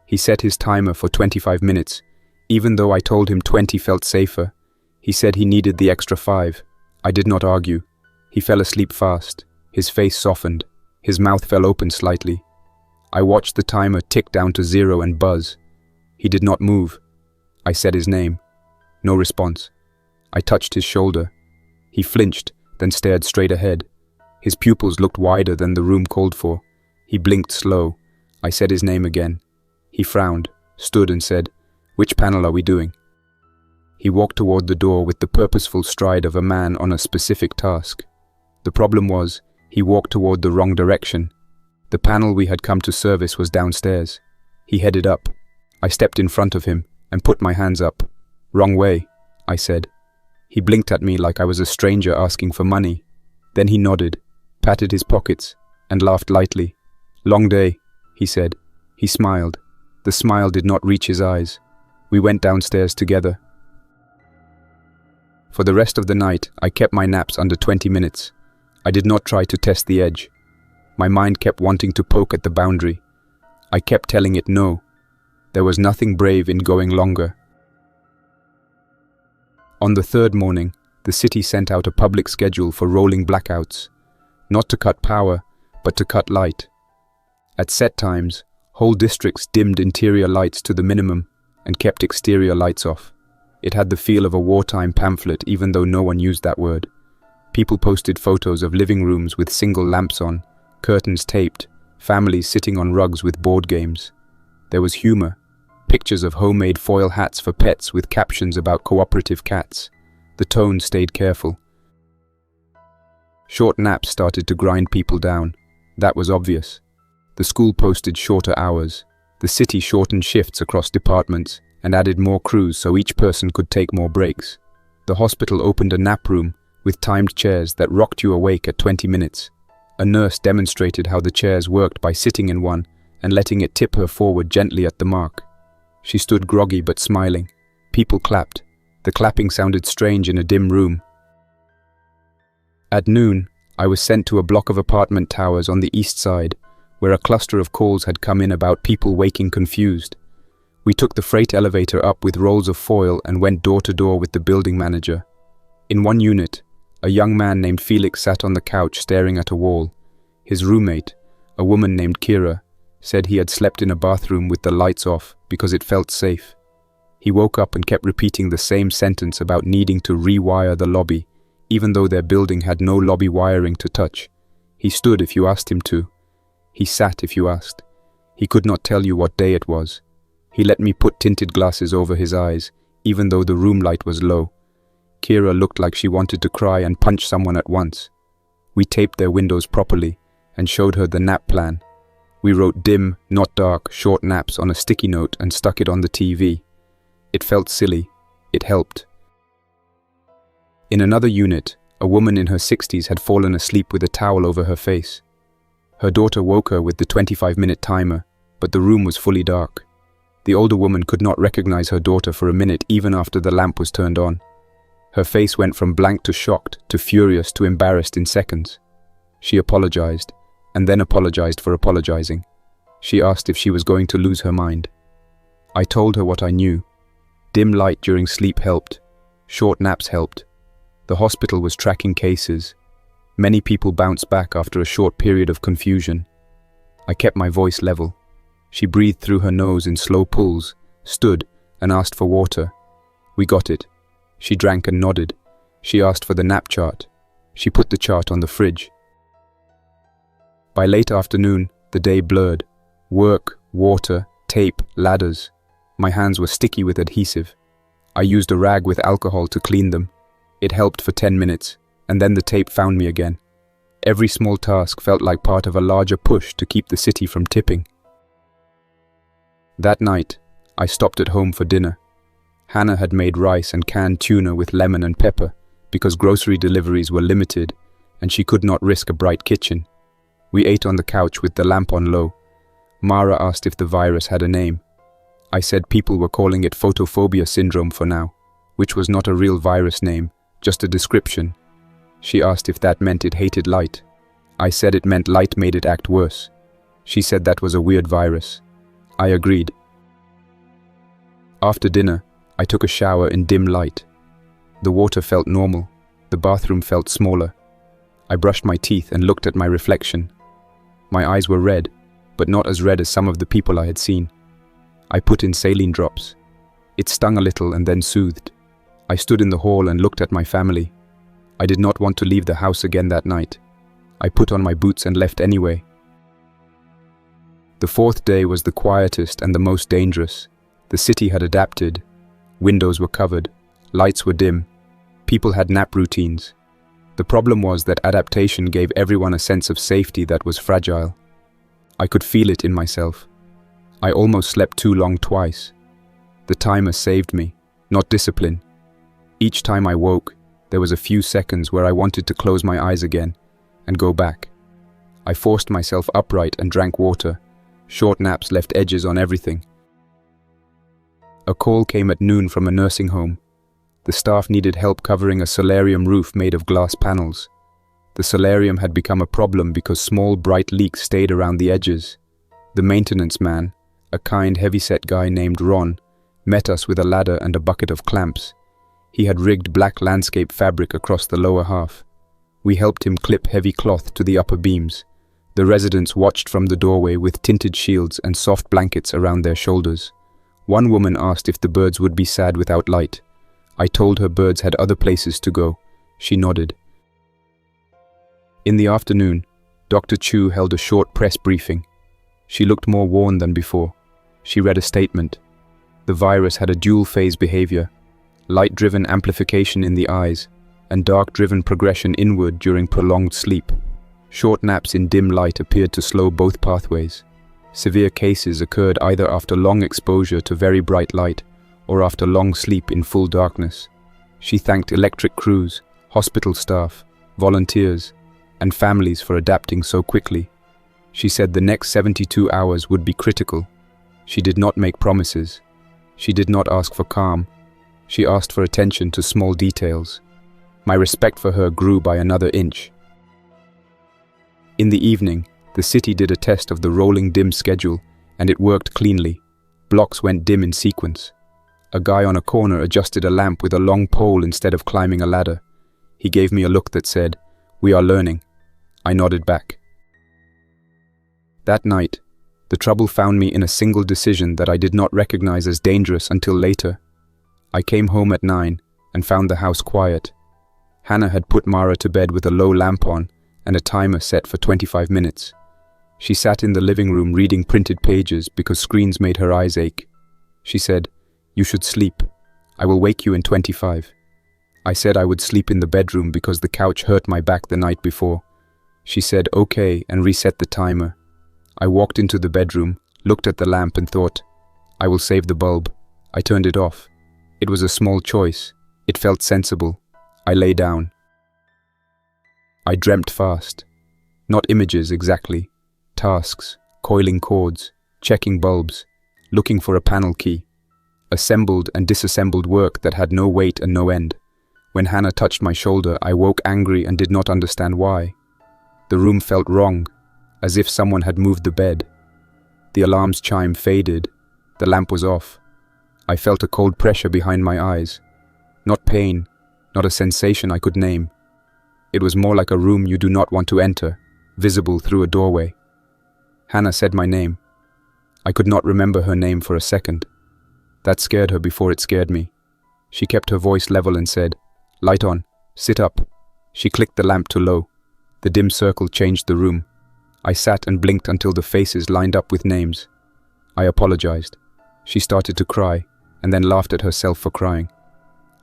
He set his timer for 25 minutes. Even though I told him 20 felt safer, he said he needed the extra 5. I did not argue. He fell asleep fast. His face softened. His mouth fell open slightly. I watched the timer tick down to 0 and buzz. He did not move. I said his name. No response. I touched his shoulder. He flinched, then stared straight ahead. His pupils looked wider than the room called for. He blinked slow. I said his name again. He frowned, stood and said, "Which panel are we doing?" He walked toward the door with the purposeful stride of a man on a specific task. The problem was, he walked toward the wrong direction. The panel we had come to service was downstairs. He headed up. I stepped in front of him and put my hands up. "Wrong way," I said. He blinked at me like I was a stranger asking for money. Then he nodded, patted his pockets, and laughed lightly. "Long day," he said. He smiled. The smile did not reach his eyes. We went downstairs together. For the rest of the night, I kept my naps under 20 minutes. I did not try to test the edge. My mind kept wanting to poke at the boundary. I kept telling it no. There was nothing brave in going longer. On the third morning, the city sent out a public schedule for rolling blackouts. Not to cut power, but to cut light. At set times, whole districts dimmed interior lights to the minimum and kept exterior lights off. It had the feel of a wartime pamphlet even though no one used that word. People posted photos of living rooms with single lamps on, curtains taped, families sitting on rugs with board games. There was humor. Pictures of homemade foil hats for pets with captions about cooperative cats. The tone stayed careful. Short naps started to grind people down. That was obvious. The school posted shorter hours. The city shortened shifts across departments and added more crews so each person could take more breaks. The hospital opened a nap room with timed chairs that rocked you awake at 20 minutes. A nurse demonstrated how the chairs worked by sitting in one and letting it tip her forward gently at the mark. She stood groggy but smiling. People clapped. The clapping sounded strange in a dim room. At noon, I was sent to a block of apartment towers on the east side, where a cluster of calls had come in about people waking confused. We took the freight elevator up with rolls of foil and went door to door with the building manager. In one unit, a young man named Felix sat on the couch staring at a wall. His roommate, a woman named Kira, said he had slept in a bathroom with the lights off because it felt safe. He woke up and kept repeating the same sentence about needing to rewire the lobby, even though their building had no lobby wiring to touch. He stood if you asked him to. He sat if you asked. He could not tell you what day it was. He let me put tinted glasses over his eyes, even though the room light was low. Kira looked like she wanted to cry and punch someone at once. We taped their windows properly and showed her the nap plan. We wrote dim, not dark, short naps on a sticky note and stuck it on the TV. It felt silly. It helped. In another unit, a woman in her 60s had fallen asleep with a towel over her face. Her daughter woke her with the 25-minute timer, but the room was fully dark. The older woman could not recognize her daughter for a minute even after the lamp was turned on. Her face went from blank to shocked to furious to embarrassed in seconds. She apologized, and then apologized for apologizing. She asked if she was going to lose her mind. I told her what I knew. Dim light during sleep helped. Short naps helped. The hospital was tracking cases. Many people bounced back after a short period of confusion. I kept my voice level. She breathed through her nose in slow pulls, stood, and asked for water. We got it. She drank and nodded. She asked for the nap chart. She put the chart on the fridge. By late afternoon, the day blurred. Work, water, tape, ladders. My hands were sticky with adhesive. I used a rag with alcohol to clean them. It helped for 10 minutes, and then the tape found me again. Every small task felt like part of a larger push to keep the city from tipping. That night, I stopped at home for dinner. Hannah had made rice and canned tuna with lemon and pepper because grocery deliveries were limited and she could not risk a bright kitchen. We ate on the couch with the lamp on low. Mara asked if the virus had a name. I said people were calling it photophobia syndrome for now, which was not a real virus name, just a description. She asked if that meant it hated light. I said it meant light made it act worse. She said that was a weird virus. I agreed. After dinner, I took a shower in dim light. The water felt normal. The bathroom felt smaller. I brushed my teeth and looked at my reflection. My eyes were red, but not as red as some of the people I had seen. I put in saline drops. It stung a little and then soothed. I stood in the hall and looked at my family. I did not want to leave the house again that night. I put on my boots and left anyway. The fourth day was the quietest and the most dangerous. The city had adapted. Windows were covered. Lights were dim. People had nap routines. The problem was that adaptation gave everyone a sense of safety that was fragile. I could feel it in myself. I almost slept too long twice. The timer saved me, not discipline. Each time I woke, there was a few seconds where I wanted to close my eyes again and go back. I forced myself upright and drank water. Short naps left edges on everything. A call came at noon from a nursing home. The staff needed help covering a solarium roof made of glass panels. The solarium had become a problem because small bright leaks stayed around the edges. The maintenance man, a kind heavyset guy named Ron, met us with a ladder and a bucket of clamps. He had rigged black landscape fabric across the lower half. We helped him clip heavy cloth to the upper beams. The residents watched from the doorway with tinted shields and soft blankets around their shoulders. One woman asked if the birds would be sad without light. I told her birds had other places to go. She nodded. In the afternoon, Dr. Chu held a short press briefing. She looked more worn than before. She read a statement. The virus had a dual-phase behavior, light-driven amplification in the eyes, and dark-driven progression inward during prolonged sleep. Short naps in dim light appeared to slow both pathways. Severe cases occurred either after long exposure to very bright light or after long sleep in full darkness. She thanked electric crews, hospital staff, volunteers, and families for adapting so quickly. She said the next 72 hours would be critical. She did not make promises. She did not ask for calm. She asked for attention to small details. My respect for her grew by another inch. In the evening, the city did a test of the rolling dim schedule, and it worked cleanly. Blocks went dim in sequence. A guy on a corner adjusted a lamp with a long pole instead of climbing a ladder. He gave me a look that said, "We are learning." I nodded back. That night, the trouble found me in a single decision that I did not recognize as dangerous until later. I came home at 9 and found the house quiet. Hannah had put Mara to bed with a low lamp on and a timer set for 25 minutes. She sat in the living room reading printed pages because screens made her eyes ache. She said, "You should sleep." I will wake you in 25. I said I would sleep in the bedroom because the couch hurt my back the night before. She said okay and reset the timer. I walked into the bedroom, looked at the lamp and thought, I will save the bulb. I turned it off. It was a small choice. It felt sensible. I lay down. I dreamt fast. Not images exactly. Tasks, coiling cords, checking bulbs, looking for a panel key. Assembled and disassembled work that had no weight and no end. When Hannah touched my shoulder, I woke angry and did not understand why. The room felt wrong, as if someone had moved the bed. The alarm's chime faded. The lamp was off. I felt a cold pressure behind my eyes. Not pain, not a sensation I could name. It was more like a room you do not want to enter, visible through a doorway. Hannah said my name. I could not remember her name for a second. That scared her before it scared me. She kept her voice level and said, "Light on, sit up." She clicked the lamp to low. The dim circle changed the room. I sat and blinked until the faces lined up with names. I apologized. She started to cry, and then laughed at herself for crying.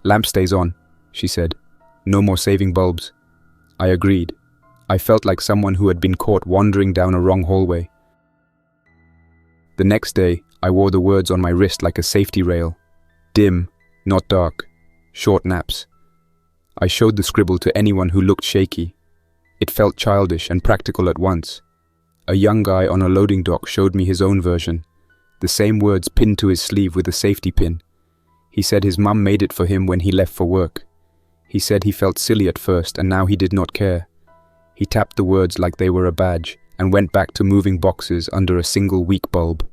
"Lamp stays on," she said. "No more saving bulbs." I agreed. I felt like someone who had been caught wandering down a wrong hallway. The next day, I wore the words on my wrist like a safety rail. Dim, not dark. Short naps. I showed the scribble to anyone who looked shaky. It felt childish and practical at once. A young guy on a loading dock showed me his own version. The same words pinned to his sleeve with a safety pin. He said his mum made it for him when he left for work. He said he felt silly at first and now he did not care. He tapped the words like they were a badge and went back to moving boxes under a single weak bulb.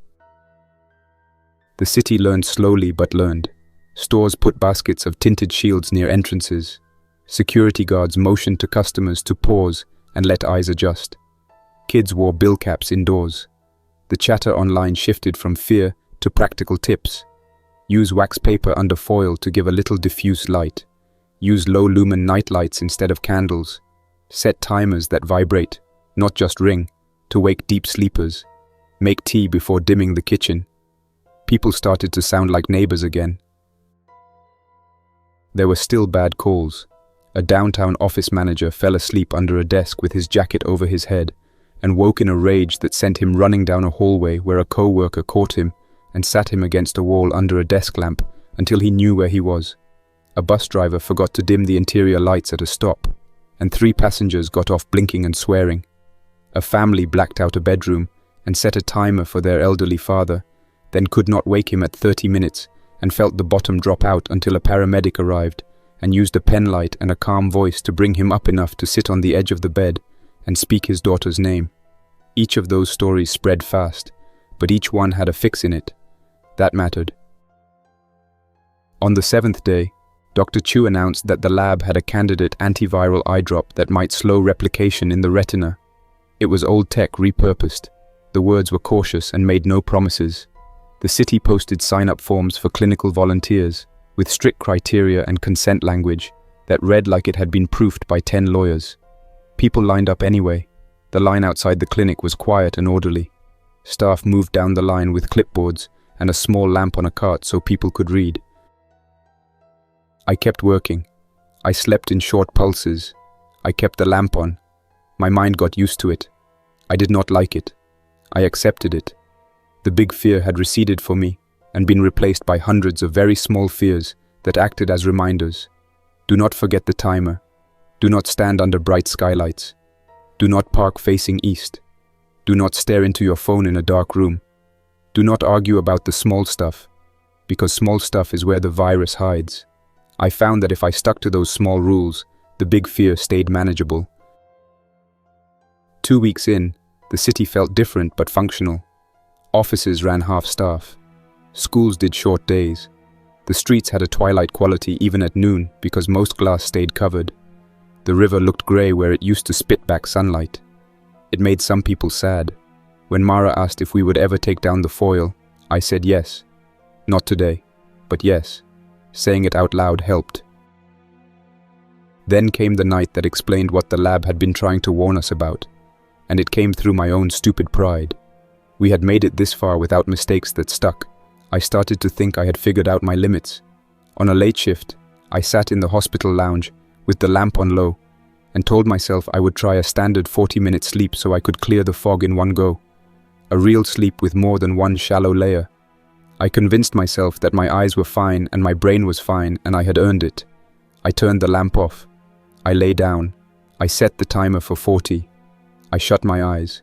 The city learned slowly but learned. Stores put baskets of tinted shields near entrances. Security guards motioned to customers to pause and let eyes adjust. Kids wore bill caps indoors. The chatter online shifted from fear to practical tips. Use wax paper under foil to give a little diffuse light. Use low-lumen nightlights instead of candles. Set timers that vibrate, not just ring, to wake deep sleepers. Make tea before dimming the kitchen. People started to sound like neighbors again. There were still bad calls. A downtown office manager fell asleep under a desk with his jacket over his head and woke in a rage that sent him running down a hallway where a co-worker caught him and sat him against a wall under a desk lamp until he knew where he was. A bus driver forgot to dim the interior lights at a stop, and 3 passengers got off blinking and swearing. A family blacked out a bedroom and set a timer for their elderly father, then could not wake him at 30 minutes and felt the bottom drop out until a paramedic arrived and used a pen light and a calm voice to bring him up enough to sit on the edge of the bed and speak his daughter's name. Each of those stories spread fast, but each one had a fix in it. That mattered. On the 7th day, Dr. Chu announced that the lab had a candidate antiviral eye drop that might slow replication in the retina. It was old tech repurposed. The words were cautious and made no promises. The city posted sign-up forms for clinical volunteers, with strict criteria and consent language that read like it had been proofed by 10 lawyers. People lined up anyway. The line outside the clinic was quiet and orderly. Staff moved down the line with clipboards and a small lamp on a cart so people could read. I kept working. I slept in short pulses. I kept the lamp on. My mind got used to it. I did not like it. I accepted it. The big fear had receded for me and been replaced by hundreds of very small fears that acted as reminders. Do not forget the timer. Do not stand under bright skylights. Do not park facing east. Do not stare into your phone in a dark room. Do not argue about the small stuff, because small stuff is where the virus hides. I found that if I stuck to those small rules, the big fear stayed manageable. 2 weeks in, the city felt different but functional. Offices ran half-staff. Schools did short days. The streets had a twilight quality even at noon because most glass stayed covered. The river looked grey where it used to spit back sunlight. It made some people sad. When Mara asked if we would ever take down the foil, I said yes. Not today, but yes. Saying it out loud helped. Then came the night that explained what the lab had been trying to warn us about, and it came through my own stupid pride. We had made it this far without mistakes that stuck. I started to think I had figured out my limits. On a late shift, I sat in the hospital lounge with the lamp on low and told myself I would try a standard 40-minute sleep so I could clear the fog in one go. A real sleep with more than one shallow layer. I convinced myself that my eyes were fine and my brain was fine and I had earned it. I turned the lamp off. I lay down. I set the timer for 40. I shut my eyes.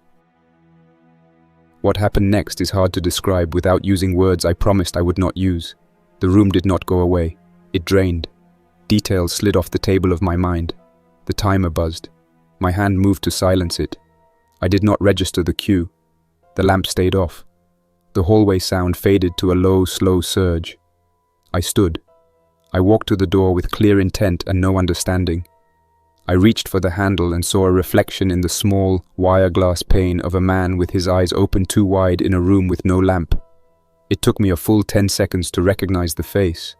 What happened next is hard to describe without using words I promised I would not use. The room did not go away. It drained. Details slid off the table of my mind. The timer buzzed. My hand moved to silence it. I did not register the cue. The lamp stayed off. The hallway sound faded to a low, slow surge. I stood. I walked to the door with clear intent and no understanding. I reached for the handle and saw a reflection in the small, wire glass pane of a man with his eyes open too wide in a room with no lamp. It took me a full 10 seconds to recognize the face.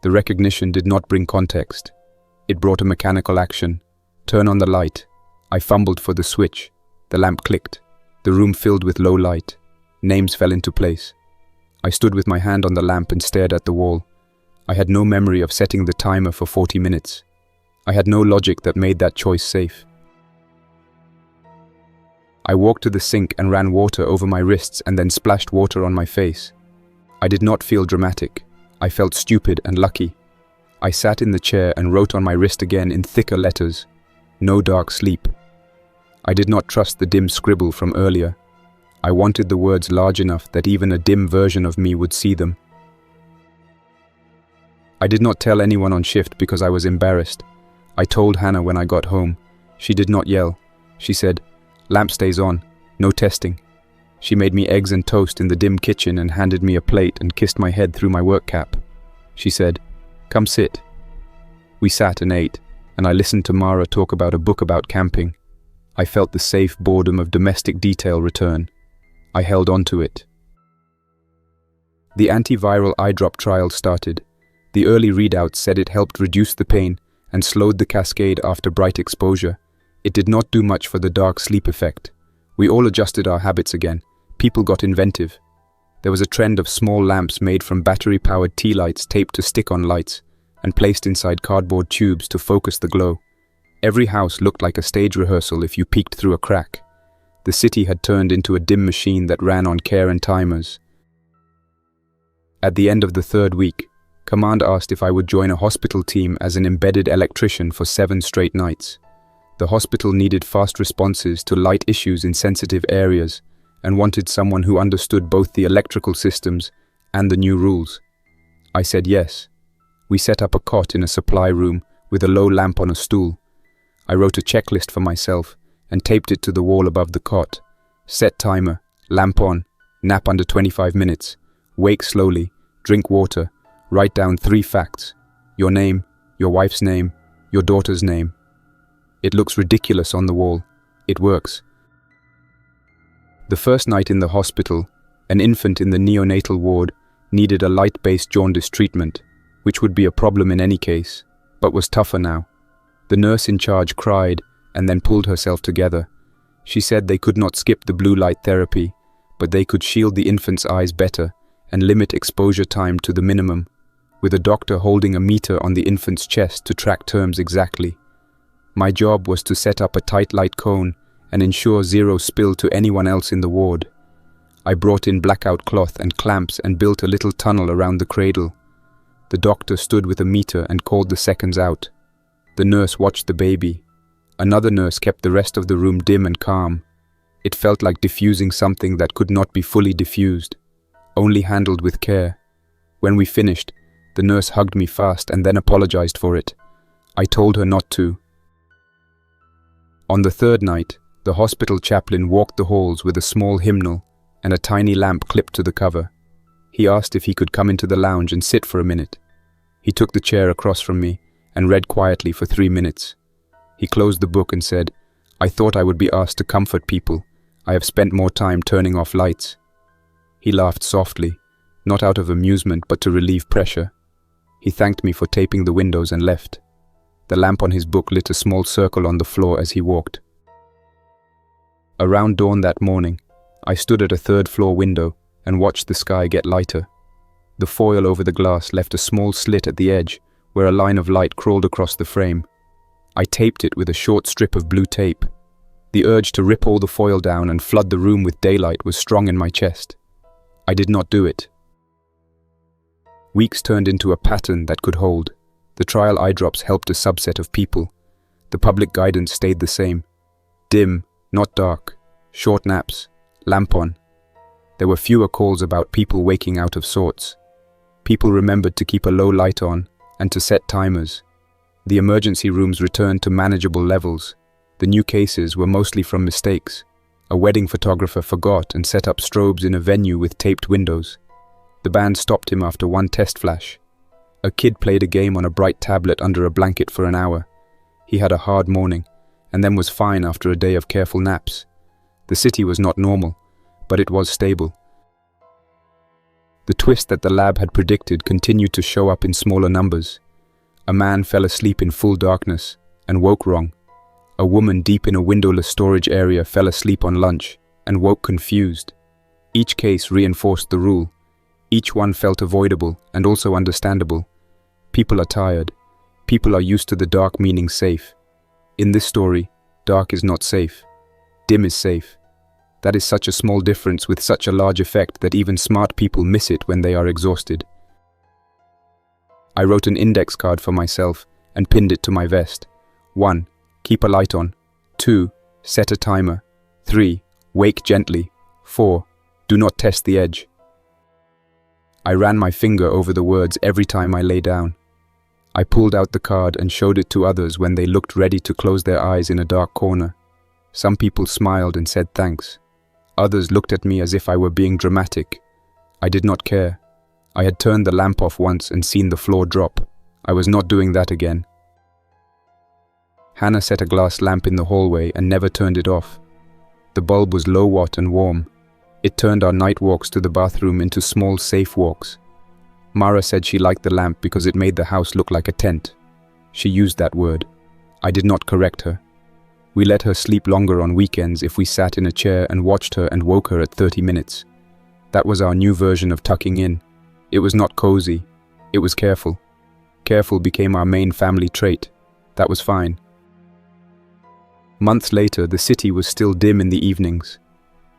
The recognition did not bring context. It brought a mechanical action. Turn on the light. I fumbled for the switch. The lamp clicked. The room filled with low light. Names fell into place. I stood with my hand on the lamp and stared at the wall. I had no memory of setting the timer for 40 minutes. I had no logic that made that choice safe. I walked to the sink and ran water over my wrists and then splashed water on my face. I did not feel dramatic. I felt stupid and lucky. I sat in the chair and wrote on my wrist again in thicker letters, "No dark sleep." I did not trust the dim scribble from earlier. I wanted the words large enough that even a dim version of me would see them. I did not tell anyone on shift because I was embarrassed. I told Hannah when I got home. She did not yell. She said, "Lamp stays on, no testing." She made me eggs and toast in the dim kitchen and handed me a plate and kissed my head through my work cap. She said, "Come sit." We sat and ate, and I listened to Mara talk about a book about camping. I felt the safe boredom of domestic detail return. I held on to it. The antiviral eye drop trial started. The early readouts said it helped reduce the pain and slowed the cascade after bright exposure. It did not do much for the dark sleep effect. We all adjusted our habits again. People got inventive. There was a trend of small lamps made from battery-powered tea lights taped to stick-on lights and placed inside cardboard tubes to focus the glow. Every house looked like a stage rehearsal if you peeked through a crack. The city had turned into a dim machine that ran on care and timers. At the end of the 3rd week, Command asked if I would join a hospital team as an embedded electrician for 7 straight nights. The hospital needed fast responses to light issues in sensitive areas and wanted someone who understood both the electrical systems and the new rules. I said yes. We set up a cot in a supply room with a low lamp on a stool. I wrote a checklist for myself and taped it to the wall above the cot. Set timer, lamp on, nap under 25 minutes, wake slowly, drink water, write down 3 facts: your name, your wife's name, your daughter's name. It looks ridiculous on the wall. It works. The first night in the hospital, an infant in the neonatal ward needed a light-based jaundice treatment, which would be a problem in any case, but was tougher now. The nurse in charge cried and then pulled herself together. She said they could not skip the blue light therapy, but they could shield the infant's eyes better and limit exposure time to the minimum, with a doctor holding a meter on the infant's chest to track terms exactly. My job was to set up a tight light cone and ensure zero spill to anyone else in the ward. I brought in blackout cloth and clamps and built a little tunnel around the cradle. The doctor stood with a meter and called the seconds out. The nurse watched the baby. Another nurse kept the rest of the room dim and calm. It felt like diffusing something that could not be fully diffused, only handled with care. When we finished, the nurse hugged me fast and then apologized for it. I told her not to. On the 3rd night, the hospital chaplain walked the halls with a small hymnal and a tiny lamp clipped to the cover. He asked if he could come into the lounge and sit for a minute. He took the chair across from me and read quietly for 3 minutes. He closed the book and said, "I thought I would be asked to comfort people. I have spent more time turning off lights." He laughed softly, not out of amusement but to relieve pressure. He thanked me for taping the windows and left. The lamp on his book lit a small circle on the floor as he walked. Around dawn that morning, I stood at a 3rd-floor window and watched the sky get lighter. The foil over the glass left a small slit at the edge, where a line of light crawled across the frame. I taped it with a short strip of blue tape. The urge to rip all the foil down and flood the room with daylight was strong in my chest. I did not do it. Weeks turned into a pattern that could hold. The trial eye drops helped a subset of people. The public guidance stayed the same. Dim, not dark. Short naps. Lamp on. There were fewer calls about people waking out of sorts. People remembered to keep a low light on and to set timers. The emergency rooms returned to manageable levels. The new cases were mostly from mistakes. A wedding photographer forgot and set up strobes in a venue with taped windows. The band stopped him after one test flash. A kid played a game on a bright tablet under a blanket for an hour. He had a hard morning, and then was fine after a day of careful naps. The city was not normal, but it was stable. The twist that the lab had predicted continued to show up in smaller numbers. A man fell asleep in full darkness and woke wrong. A woman deep in a windowless storage area fell asleep on lunch and woke confused. Each case reinforced the rule. Each one felt avoidable and also understandable. People are tired. People are used to the dark meaning safe. In this story, dark is not safe. Dim is safe. That is such a small difference with such a large effect that even smart people miss it when they are exhausted. I wrote an index card for myself and pinned it to my vest. 1. Keep a light on. 2. Set a timer. 3. Wake gently. 4. Do not test the edge. I ran my finger over the words every time I lay down. I pulled out the card and showed it to others when they looked ready to close their eyes in a dark corner. Some people smiled and said thanks. Others looked at me as if I were being dramatic. I did not care. I had turned the lamp off once and seen the floor drop. I was not doing that again. Hannah set a glass lamp in the hallway and never turned it off. The bulb was low-watt and warm. It turned our night walks to the bathroom into small, safe walks. Mara said she liked the lamp because it made the house look like a tent. She used that word. I did not correct her. We let her sleep longer on weekends if we sat in a chair and watched her and woke her at 30 minutes. That was our new version of tucking in. It was not cozy. It was careful. Careful became our main family trait. That was fine. Months later, the city was still dim in the evenings.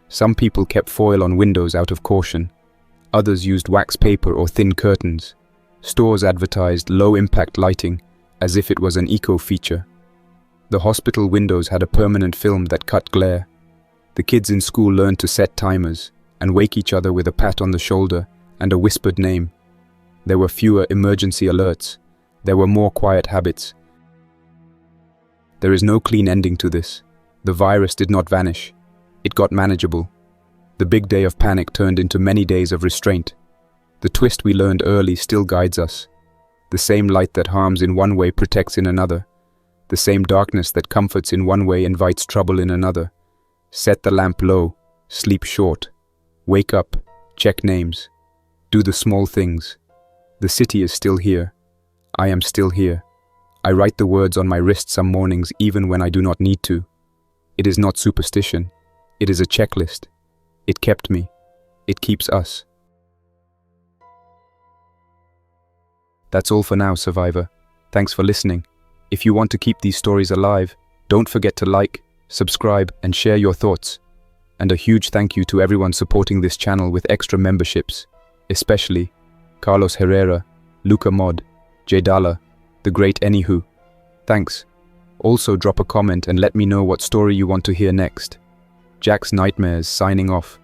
Some people kept foil on windows out of caution. Others used wax paper or thin curtains. Stores advertised low-impact lighting as if it was an eco-feature. The hospital windows had a permanent film that cut glare. The kids in school learned to set timers and wake each other with a pat on the shoulder and a whispered name. There were fewer emergency alerts. There were more quiet habits. There is no clean ending to this. The virus did not vanish. It got manageable. The big day of panic turned into many days of restraint. The twist we learned early still guides us. The same light that harms in one way protects in another. The same darkness that comforts in one way invites trouble in another. Set the lamp low, sleep short. Wake up, check names. Do the small things. The city is still here. I am still here. I write the words on my wrist some mornings even when I do not need to. It is not superstition. It is a checklist. It kept me. It keeps us. That's all for now, survivor. Thanks for listening. If you want to keep these stories alive, don't forget to like, subscribe, and share your thoughts. And a huge thank you to everyone supporting this channel with extra memberships, especially Carlos Herrera, Luca Mod, Jaydala, The Great Anywho. Thanks. Also drop a comment and let me know what story you want to hear next. Jack's Nightmares signing off.